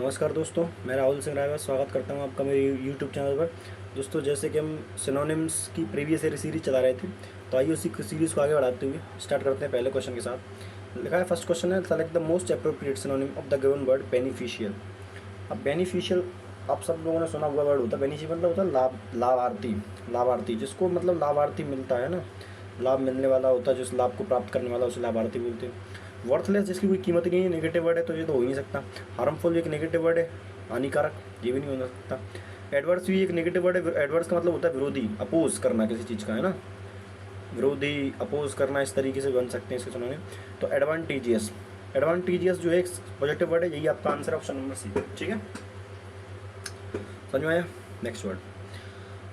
नमस्कार दोस्तों, मैं राहुल सिंह रायवत स्वागत करता हूं आपका मेरे यूट्यूब चैनल पर। दोस्तों, जैसे कि हम सिनोनिम्स की प्रीवियस ईयर सीरीज चला रहे थे, तो आइए उसी सीरीज़ को आगे बढ़ाते हुए स्टार्ट करते हैं पहले क्वेश्चन के साथ। लिखा है, फर्स्ट क्वेश्चन है, select the most appropriate synonym of the given word beneficial. अब बेनिफिशियल आप सब लोगों ने सुना हुआ वर्ड होता है। बेनिफिशियल मतलब होता है लाभ, लाभार्थी। लाभार्थी जिसको मतलब लाभार्थी मिलता है ना, लाभ मिलने वाला होता है, जिस लाभ को प्राप्त करने वाला उसे लाभार्थी बोलते हैं। वर्थलेस जिसकी कोई कीमत ही नहीं है, नेगेटिव वर्ड है तो ये तो हो ही नहीं सकता। हार्मफुल एक नेगेटिव वर्ड है, हानिकारक, ये भी नहीं हो सकता। एडवर्स भी एक नेगेटिव वर्ड है। एडवर्स का मतलब होता है विरोधी, अपोज करना किसी चीज़ का, है ना, विरोधी, अपोज करना, इस तरीके से बन सकते हैं इसके सुनाने। तो एडवांटेजियस, एडवांटेजियस जो है एक पॉजिटिव वर्ड है, यही आपका आंसर ऑप्शन नंबर सी। ठीक है, समझ में आया। नेक्स्ट वर्ड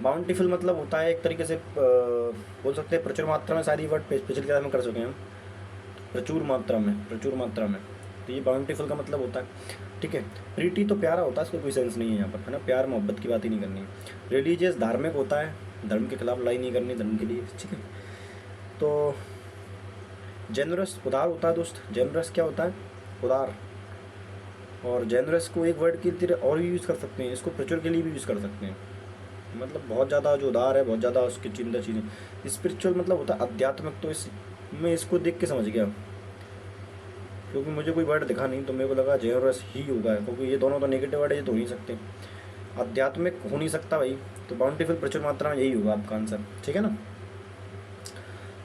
बाउंटीफुल मतलब होता है एक तरीके से बोल सकते हैं प्रचुर मात्रा में। सारी वर्ड पिछली क्लास में कर चुके हैं हम, प्रचुर मात्रा में, प्रचुर मात्रा में। तो ये बाउंटीफुल का मतलब होता है। ठीक है, प्रीटी तो प्यारा होता है, इसका कोई सेंस नहीं है यहाँ पर, है ना, प्यार मोहब्बत की बात ही नहीं करनी है। रिलीजियस धार्मिक होता है, धर्म के खिलाफ लड़ाई नहीं करनी, धर्म के लिए। ठीक है, तो जेनरस उदार होता है दोस्त। जेनरस क्या होता है? उदार। और जेनरस को एक वर्ड की तरह और भी यूज़ कर सकते हैं, इसको प्रचुर के लिए भी यूज़ कर सकते हैं। मतलब बहुत ज़्यादा जो उदार है, बहुत ज़्यादा उसकी चिंता चीज़ें। स्पिरिचुअल मतलब होता है आध्यात्मिक। तो इस मैं इसको देख के समझ गया, क्योंकि मुझे कोई वर्ड दिखा नहीं तो मेरे को लगा जेनरस ही होगा, क्योंकि ये दोनों तो नेगेटिव वर्ड है, ये तो हो नहीं सकते, आध्यात्मिक हो नहीं सकता भाई। तो बाउंटीफुल प्रचुर मात्रा में, यही होगा आपका आंसर। ठीक है ना।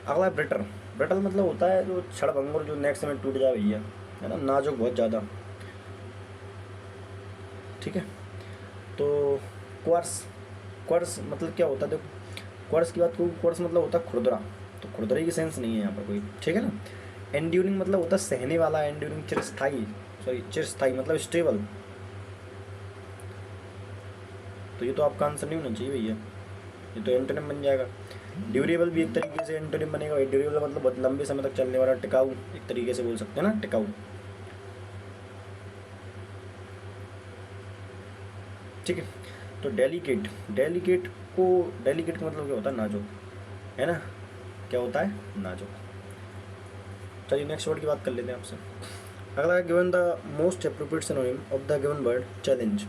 अगला है ब्रिटल। ब्रिटल मतलब होता है जो क्षणभंगुर, जो नेक्स्ट में टूट जाए भैया, है ना, नाजुक बहुत ज़्यादा। ठीक है, तो क्वार्स, क्वार्स मतलब क्या होता है? देखो, क्वार्स की बात करूँ, क्वार्स मतलब होता है खुरदरा। तो खुरदरे की सेंस नहीं है यहाँ पर कोई। ठीक है ना। एंड्यूरिंग मतलब होता है सहने वाला। एंड्यूरिंग चिरस्थाई, सॉरी चिरस्थाई मतलब स्टेबल। तो ये तो आपका आंसर नहीं होना चाहिए भैया, ये तो एंटोनिम बन जाएगा। ड्यूरेबल भी एक तरीके से एंटोनिम बनेगा। ड्यूरेबल मतलब बहुत लंबे समय तक चलने वाला, टिकाऊ, एक तरीके से बोल सकते हैं ना, टिकाऊ। ठीक है, तो डेलिकेट, डेलिकेट को, डेलिकेट का मतलब क्या होता है? नाजुक, है ना, क्या होता है? नाजुक। चलिए नेक्स्ट वर्ड की बात कर लेते हैं आपसे। अगला है, given the most appropriate synonym of the given word challenge.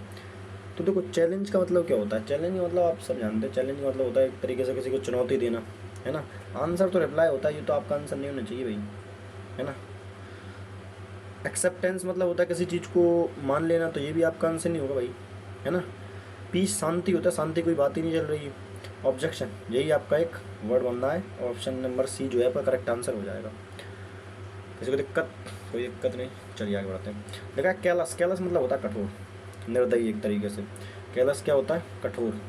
तो देखो, चैलेंज का मतलब क्या होता है? चैलेंज का मतलब आप सब जानते हैं, चैलेंज का मतलब होता है एक तरीके से किसी को चुनौती देना, है ना। आंसर तो रिप्लाई होता है, ये तो आपका आंसर नहीं होना चाहिए भाई, है ना। एक्सेप्टेंस मतलब होता है किसी चीज़ को मान लेना, तो ये भी आपका आंसर नहीं होगा भाई, है ना। पीस शांति होता है, शांति कोई बात ही नहीं चल रही है। ऑब्जेक्शन, यही आपका एक वर्ड बन रहा है। ऑप्शन नंबर सी जो है आपका करेक्ट आंसर हो जाएगा। किसी को दिक्कत? कोई दिक्कत नहीं, चलिए आगे बढ़ते हैं। देखा है कैलस, कैलस मतलब होता है कठोर, निर्दयी एक तरीके से। कैलस क्या होता है? कठोर,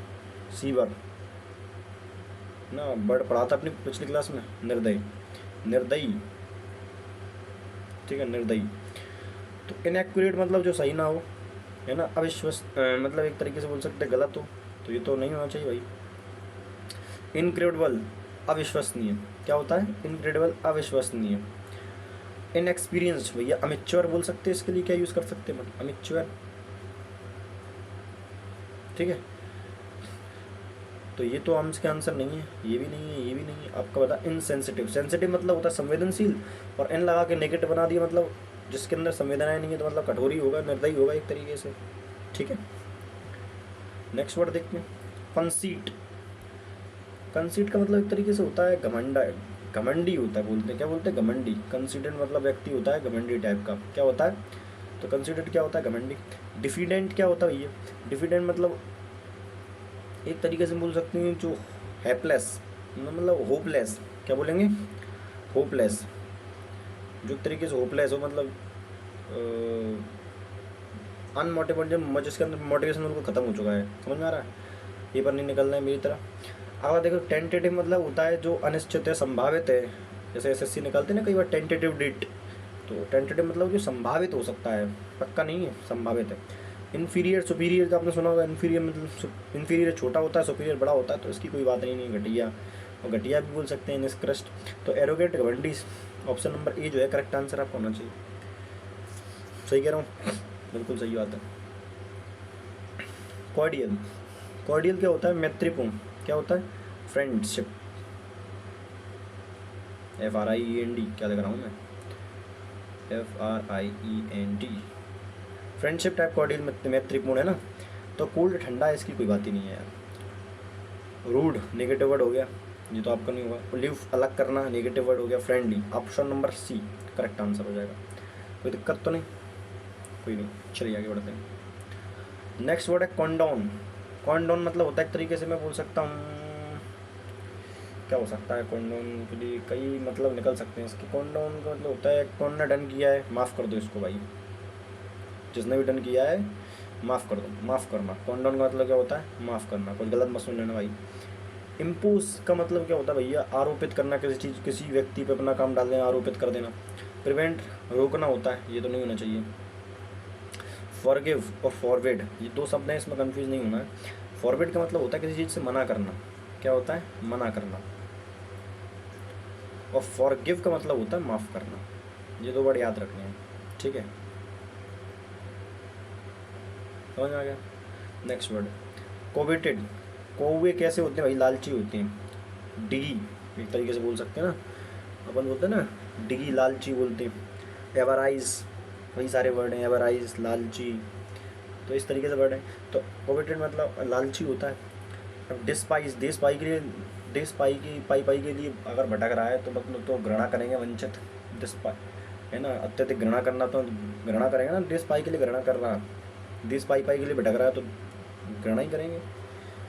सीवर ना, वर्ड पढ़ा था अपनी पिछली क्लास में, निर्दयी, निर्दयी। ठीक है, निर्दयी। तो इनएक्यूरेट मतलब जो सही ना हो, है ना। मतलब एक तरीके से बोल सकते हैं गलत हो, तो ये तो नहीं होना चाहिए भाई। इनक्रेडिबल, अविश्वसनीय, क्या होता है? इनक्रेडिबल, अविश्वसनीय। इनएक्सपीरियंस्ड भैया, अमेच्योर बोल सकते हैं, इसके लिए क्या यूज़ कर सकते हैं? मतलब अमेच्योर। ठीक है, तो ये तो इसका आंसर नहीं है, ये भी नहीं है, ये भी नहीं है। आपका बता इनसेंसिटिव। सेंसिटिव मतलब होता है संवेदनशील, और इन लगा के नेगेटिव बना दिया, मतलब जिसके अंदर संवेदनाएं नहीं है, तो मतलब कठोरी होगा, निर्दयी होगा एक तरीके से। ठीक है, नेक्स्ट वर्ड देखते हैं, कंसीट। कंसीट का मतलब एक तरीके से होता है घमंडा, घमंडी होता है, बोलते हैं, क्या बोलते हैं? घमंडी। कंसीडेंट मतलब व्यक्ति होता है घमंडी टाइप का, क्या होता है? तो कंसीडेंट क्या होता है? घमंडी। डिफिडेंट क्या होता है भैया? डिफिडेंट मतलब एक तरीके से बोल सकते हैं जो हेल्पलेस, मतलब होपलेस, क्या बोलेंगे? होपलेस, जो एक तरीके से होपलेस हो, मतलब अनमोटिवेटेड, जिसके अंदर मोटिवेशन उनको खत्म हो चुका है। समझ में आ रहा है? पेपर नहीं निकलना है मेरी तरह। अगर देखो, टेंटेटिव मतलब होता है जो अनिश्चित है, संभावित है। जैसे एसएससी निकालते हैं ना कई बार टेंटेटिव डेट, तो टेंटेटिव मतलब जो संभावित हो सकता है, पक्का नहीं है, संभावित है। इन्फीरियर, सुपीरियर का आपने सुना होगा। इन्फीरियर मतलब इन्फीरियर छोटा होता है, सुपीरियर बड़ा होता है, तो इसकी कोई बात नहीं है। घटिया, और घटिया भी बोल सकते हैं, निष्कृष्ट। तो एरोगेट, घमंडी। ऑप्शन नंबर ए जो है करेक्ट आंसर आपका होना चाहिए। सही कह रहा हूँ? बिल्कुल सही बात है। कॉर्डियल, कॉर्डियल क्या होता है? मैत्रीपूर्ण, क्या होता है? फ्रेंडशिप। FRIEND, क्या लिख रहा हूँ मैं? FRIEND, फ्रेंडशिप टाइप कॉर्डियल मैत्रीपूर्ण है ना। तो कोल्ड ठंडा है, इसकी कोई बात ही नहीं है यार। रूड नेगेटिव वर्ड हो गया, ये तो आपका नहीं होगा। लिव अलग करना नेगेटिव वर्ड हो गया। Friendly option number C correct answer हो जाएगा। कोई दिक्कत तो नहीं, कोई नहीं, चलिए आगे बढ़ते हैं। नेक्स्ट वर्ड है कॉन्डोन। कॉन्डोन मतलब होता है एक तरीके से मैं बोल सकता हूँ, क्या हो सकता है कॉन्डोन के लिए कई मतलब निकल सकते हैं इसके। कॉन्डोन का मतलब होता है कौन ने डन किया है माफ़ कर दो इसको भाई, जिसने भी डन किया है माफ़ कर दो, माफ़ करना। कॉन्डोन का मतलब क्या होता है, माफ़ करना, कुछ गलत मत सुन लेना भाई। इम्पोज का मतलब क्या होता है भैया, आरोपित करना, किसी चीज़ किसी व्यक्ति पे अपना काम डाल देना, आरोपित कर देना। प्रिवेंट रोकना होता है, ये तो नहीं होना चाहिए। फॉरगिव और फॉरवर्ड ये दो शब्द हैं, इसमें कंफ्यूज नहीं होना है। फॉरवर्ड का मतलब होता है किसी चीज़ से मना करना, क्या होता है, मना करना। और फॉरगिव का मतलब होता है माफ़ करना। ये दो वर्ड याद रखने हैं, ठीक है, समझ में आ गया। Next word coveted. कौवे कैसे होते हैं भाई, लालची होते हैं। डिगी एक तरीके से बोल सकते हैं ना, अपन बोलते हैं ना डिगी, लालची बोलते हैं। एवराइज, वही सारे वर्ड हैं, एवराइज, लालची, तो इस तरीके से वर्ड है। तो कोवेटेड मतलब लालची होता है। अब डिस्पाइज, देश पाई के लिए, देश पाई की पाई के लिए अगर भटक रहा है तो मतलब तो घृणा करेंगे, वंचित, डिस्पाई है ना, अत्यधिक घृणा करना, तो घृणा करेंगे ना। देश पाई के लिए घृणा कर रहा, देश पाई के लिए भटक रहा है तो घृणा ही करेंगे।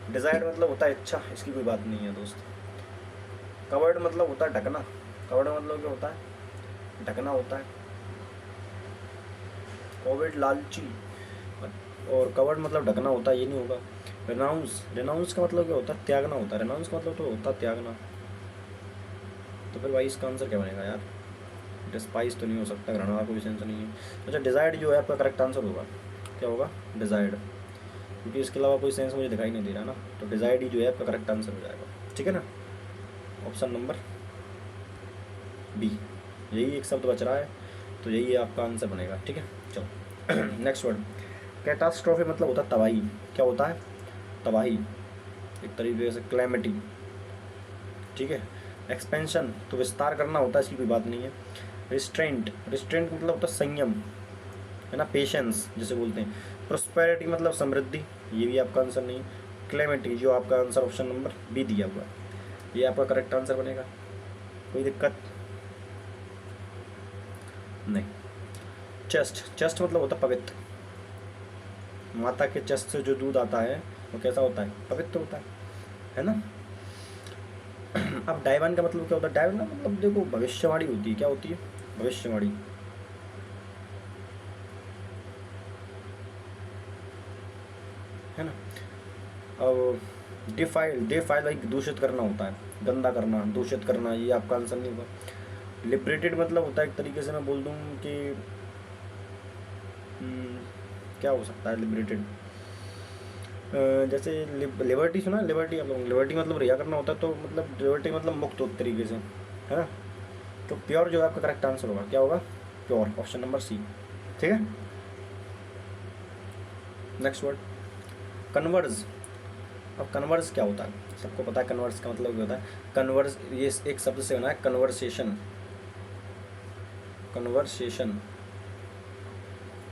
डिज़ायर्ड मतलब होता है इच्छा, इसकी कोई बात नहीं है दोस्त। कवर्ड मतलब होता है ढकना। कवर्ड मतलब क्या होता है, ढकना होता है। कोविड लालची और कवर्ड मतलब ढकना होता है, ये नहीं होगा। रेनाउंस, रेनाउंस का मतलब क्या होता है, त्यागना होता है। रेनाउंस का मतलब तो होता है त्यागना। तो फिर भाई इसका आंसर क्या बनेगा यार, डिस्पाइस तो नहीं हो सकता, घृणा का कोई सेंस नहीं है। अच्छा डिज़ायर्ड जो है आपका करेक्ट आंसर होगा, क्या होगा, डिज़ायर्ड, क्योंकि इसके अलावा कोई सेंस मुझे दिखाई नहीं दे रहा ना। तो डिज़ायर्ड ही जो है आपका करेक्ट आंसर हो जाएगा, ठीक है ना। ऑप्शन नंबर बी, यही एक शब्द बच रहा है, तो यही आपका आंसर बनेगा, ठीक है। चलो नेक्स्ट वर्ड कैटास्ट्रोफी मतलब होता है तबाही, क्या होता है, तबाही, एक तरीके से क्लैमिटी, ठीक है। एक्सपेंशन तो विस्तार करना होता है, इसकी कोई बात नहीं है। रिस्ट्रेंट, रिस्ट्रेंट मतलब होता है संयम, है ना, पेशेंस जिसे बोलते हैं। प्रोस्पेरिटी मतलब समृद्धि, ये भी आपका आंसर नहीं। क्लेमिटी जो आपका आंसर ऑप्शन नंबर बी दिया हुआ है, ये आपका करेक्ट आंसर बनेगा, कोई दिक्कत नहीं। चेस्ट, चेस्ट मतलब होता है पवित्र, माता के चेस्ट से जो दूध आता है वो कैसा होता है, पवित्र होता है ना। अब डायवन का मतलब क्या होता है, डायवन का मतलब देखो भविष्यवाणी होती है, क्या होती है, भविष्यवाणी, है ना। अब डिफाइल, डिफाइल लाइक दूषित करना होता है, गंदा करना, दूषित करना, ये आपका आंसर नहीं होगा। लिबरेटेड मतलब होता है एक तरीके से मैं बोल दूँ कि क्या हो सकता है लिबरेटेड, जैसे लिबर्टी सुना, लिबर्टी आप लोग, लिबर्टी मतलब रिहा करना होता है, तो मतलब लिबर्टी मतलब मुक्त हो तरीके से, है ना। तो प्योर जो है आपका करेक्ट आंसर होगा, क्या होगा, प्योर, ऑप्शन नंबर सी, ठीक है। Next word converse. अब कन्वर्स क्या होता है, सबको पता है कन्वर्स का मतलब क्या होता है। कन्वर्स ये एक शब्द से बना है, कन्वर्सेशन, कन्वर्सेशन,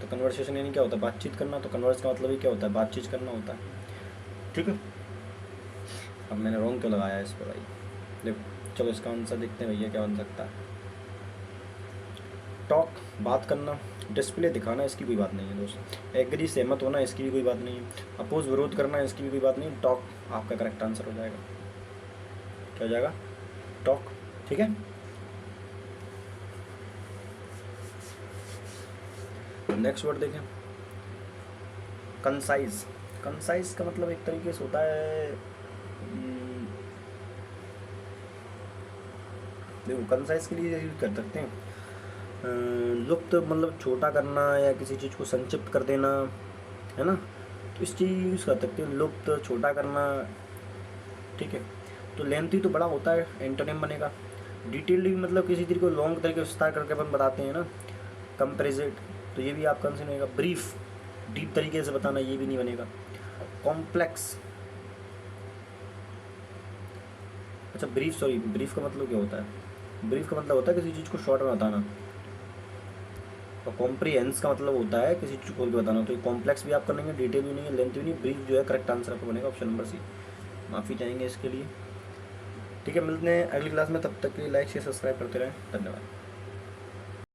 तो कन्वर्सेशन यानी क्या होता है, बातचीत करना। तो कन्वर्स का मतलब ही क्या होता है, बातचीत करना होता है, ठीक है। अब मैंने रॉन्ग क्यों लगाया है इस पर भाई, देखो चलो इसका आंसर देखते हैं भैया क्या बन सकता है। टॉक बात करना, डिस्प्ले दिखाना, इसकी कोई बात नहीं है दोस्त। एग्री सहमत होना, इसकी भी कोई बात नहीं है। अपोज विरोध करना, इसकी भी कोई बात नहीं। टॉक आपका करेक्ट आंसर हो जाएगा, क्या हो जाएगा, टॉक, ठीक है। नेक्स्ट वर्ड देखें कंसाइज। कंसाइज का मतलब एक तरीके से होता है, देखो कंसाइज के लिए यूज कर सकते हैं लुप्त मतलब छोटा करना या किसी चीज़ को संक्षिप्त कर देना, है ना। तो इस चीज़ यूज़ कर सकते हैं, लुप्त छोटा करना, ठीक है। तो लेंथी तो बड़ा होता है, एंटोनिम बनेगा। डिटेल्ड भी मतलब किसी चीज़ को लॉन्ग तरीके से विस्तार करके अपन बताते हैं ना, कंपेरिजेट, तो ये भी आपका आंसर बनेगा। ब्रीफ, डीप तरीके से बताना, ये भी नहीं बनेगा। कॉम्प्लेक्स, अच्छा ब्रीफ, सॉरी ब्रीफ का मतलब क्या होता है, ब्रीफ का मतलब होता है किसी चीज़ को शॉर्ट में बताना, और कॉम्प्रीहेंस का मतलब होता है किसी चीज़ को बताना। तो कॉम्प्लेक्स भी आप करेंगे, डिटेल भी नहीं है, लेंथ भी नहीं, ब्रीफ जो है करेक्ट आंसर आपको बनेगा ऑप्शन नंबर सी। माफ़ी चाहेंगे इसके लिए। ठीक है, मिलते हैं अगली क्लास में, तब तक के लिए लाइक शेयर सब्सक्राइब करते रहें। धन्यवाद।